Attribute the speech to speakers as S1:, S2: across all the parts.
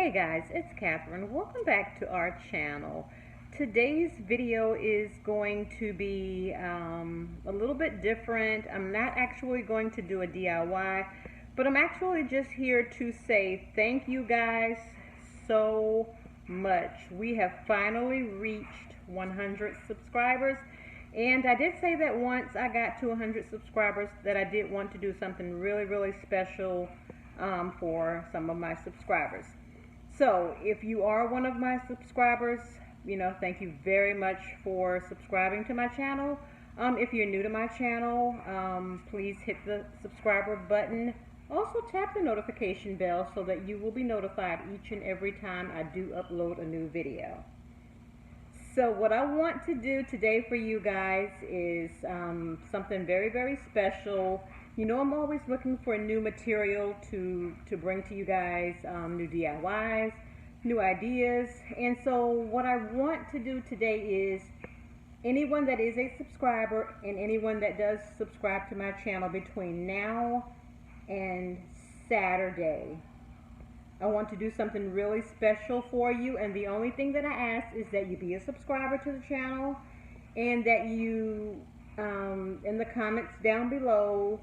S1: Hey guys, it's Catherine. Welcome back to our channel. Today's video is going to be a little bit different. I'm not actually going to do a DIY, but I'm actually just here to say thank you guys so much. We have finally reached 100 subscribers, and I did say that once I got to 100 subscribers that I did want to do something really special for some of my subscribers. So if you are one of my subscribers, thank you very much for subscribing to my channel. If you're new to my channel, please hit the subscriber button. Also tap the notification bell so that you will be notified each and every time I do upload a new video. So what I want to do today for you guys is something very special. I'm always looking for new material to bring to you guys, new DIYs, new ideas. And so what I want to do today is anyone that is a subscriber and anyone that does subscribe to my channel between now and Saturday, I want to do something really special for you. And the only thing that I ask is that you be a subscriber to the channel and that you, in the comments down below,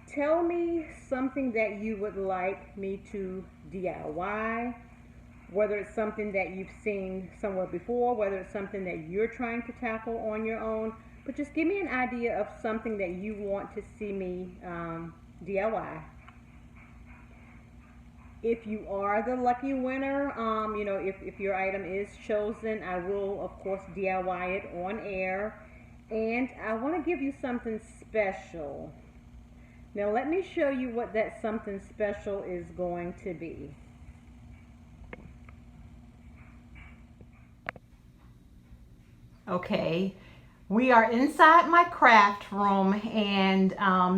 S1: tell me something that you would like me to DIY, whether it's something that you've seen somewhere before, whether it's something that you're trying to tackle on your own, but just give me an idea of something that you want to see me DIY. If you are the lucky winner, if your item is chosen, I will of course DIY it on air, and I want to give you something special. Now let me show you what that something special is going to be. Okay, we are inside my craft room, and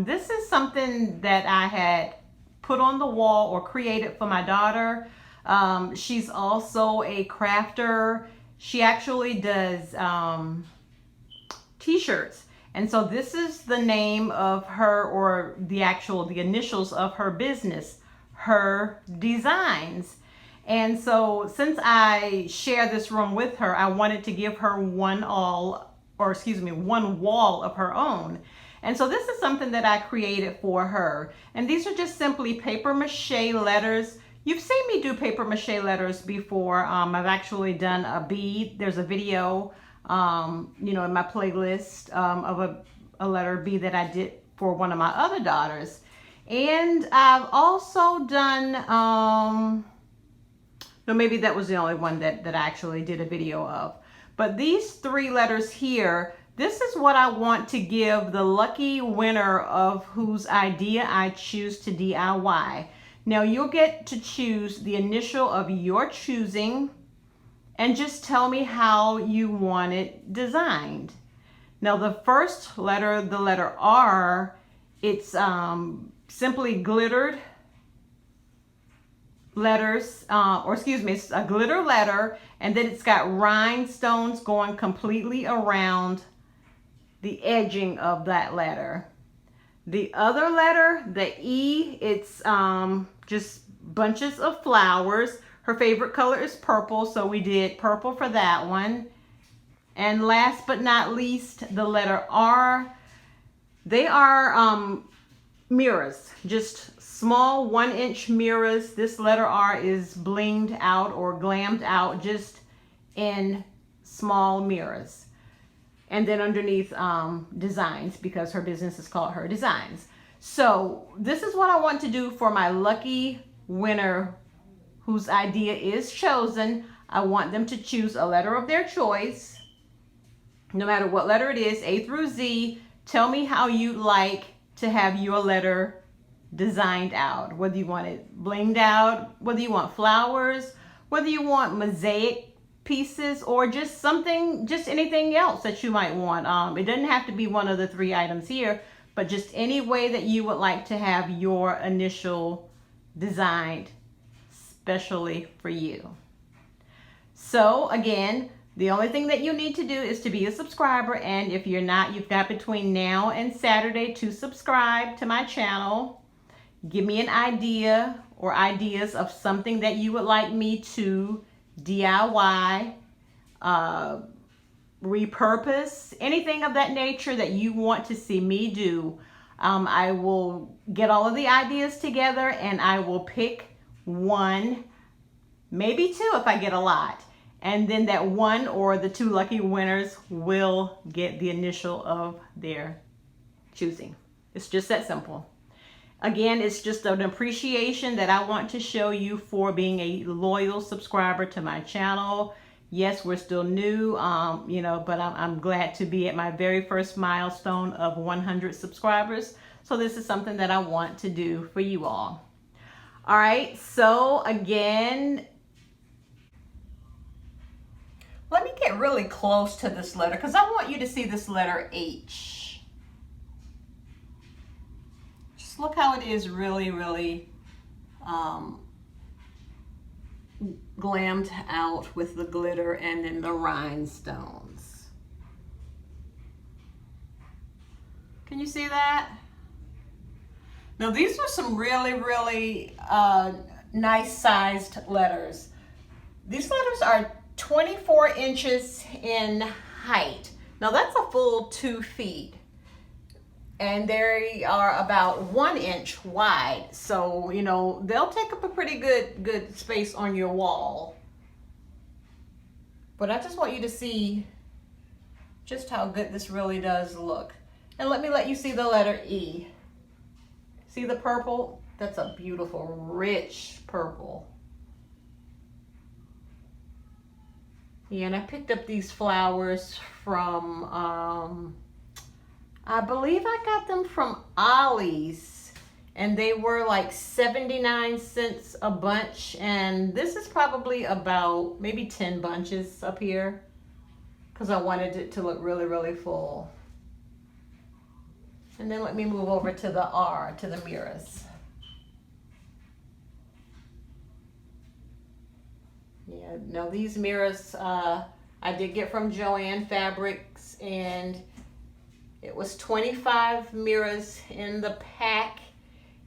S1: this is something that I had put on the wall or created for my daughter. She's also a crafter. She actually does t-shirts. And so this is the name of her, or the initials of her business, Her Designs. And so since I share this room with her, I wanted to give her one wall of her own. And so this is something that I created for her. And these are just simply paper mache letters. You've seen me do paper mache letters before. I've actually done a bead. There's a video in my playlist of a letter B that I did for one of my other daughters. And I've also done, maybe that was the only one that I actually did a video of. But these three letters here, this is what I want to give the lucky winner of whose idea I choose to DIY. Now you'll get to choose the initial of your choosing, and just tell me how you want it designed. Now the first letter, the letter R, it's simply glittered letters, it's a glitter letter, and then it's got rhinestones going completely around the edging of that letter. The other letter, the E, it's just bunches of flowers. Her favorite color is purple, so we did purple for that one. And last but not least, the letter R. They are mirrors, just small 1-inch mirrors. This letter R is blinged out or glammed out just in small mirrors. And then underneath designs, because her business is called Her Designs. So this is what I want to do for my lucky winner whose idea is chosen. I want them to choose a letter of their choice, no matter what letter it is, A through Z. Tell me how you'd like to have your letter designed out, whether you want it blinged out, whether you want flowers, whether you want mosaic pieces, or just anything else that you might want. It doesn't have to be one of the three items here, but just any way that you would like to have your initial designed especially for you. So again, the only thing that you need to do is to be a subscriber, and if you're not, you've got between now and Saturday to subscribe to my channel. Give me an idea or ideas of something that you would like me to DIY, repurpose, anything of that nature that you want to see me do, I will get all of the ideas together and I will pick one, maybe two if I get a lot. And then that one or the two lucky winners will get the initial of their choosing. It's just that simple. Again, it's just an appreciation that I want to show you for being a loyal subscriber to my channel. Yes, we're still new, but I'm glad to be at my very first milestone of 100 subscribers. So this is something that I want to do for you all. All right, so again, let me get really close to this letter because I want you to see this letter H. Just look how it is really, really glammed out with the glitter and then the rhinestones. Can you see that? Now these are some really, really nice sized letters. These letters are 24 inches in height. Now that's a full 2 feet. And they are about 1 inch wide. So, they'll take up a pretty good space on your wall. But I just want you to see just how good this really does look. And let you see the letter E. See the purple? That's a beautiful, rich purple. Yeah, and I picked up these flowers from, I believe I got them from Ollie's, and they were like 79 cents a bunch. And this is probably about maybe 10 bunches up here because I wanted it to look really, really full. And then let me move over to the R, to the mirrors. Yeah, now these mirrors I did get from Joann Fabrics, and it was 25 mirrors in the pack,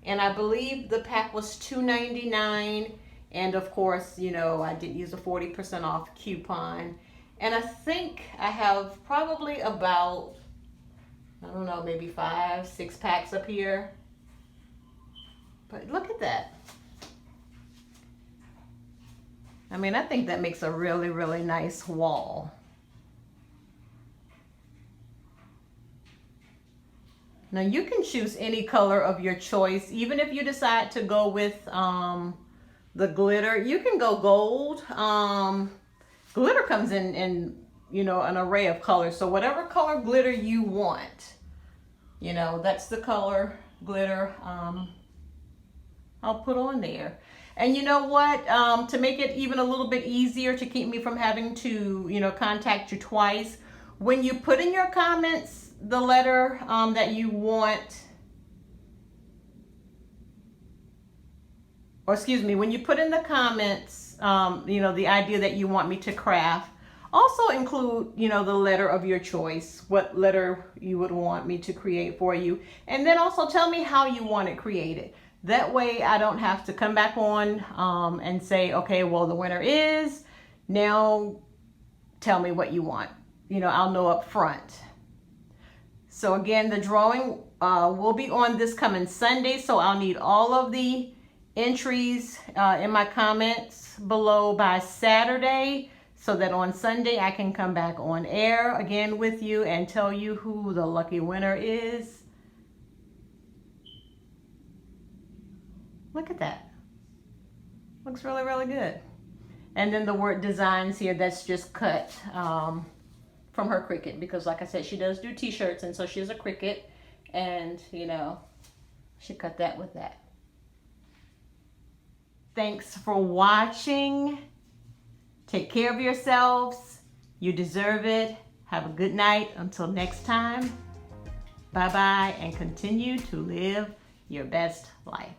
S1: and I believe the pack was $2.99. And of course, I did use a 40% off coupon. And I think I have probably about, I don't know, maybe 5, 6 packs up here. But look at that. I mean, I think that makes a really, really nice wall. Now you can choose any color of your choice. Even if you decide to go with the glitter, you can go gold. Glitter comes in an array of colors. So whatever color glitter you want, that's the color glitter I'll put on there. And you know what, to make it even a little bit easier to keep me from having to, contact you twice, when you put in your comments the letter that you want, or excuse me, when you put in the comments, the idea that you want me to craft, also include, the letter of your choice, what letter you would want me to create for you. And then also tell me how you want it created. That way I don't have to come back on and say, okay, well, the winner is, now tell me what you want. I'll know up front. So again, the drawing will be on this coming Sunday. So I'll need all of the entries in my comments below by Saturday, so that on Sunday I can come back on air again with you and tell you who the lucky winner is. Look at that. Looks really, really good. And then the word designs here, that's just cut from her Cricut, because like I said, she does do t-shirts, and so she has a Cricut, and she cut that with that. Thanks for watching. Take care of yourselves. You deserve it. Have a good night. Until next time. Bye-bye, and continue to live your best life.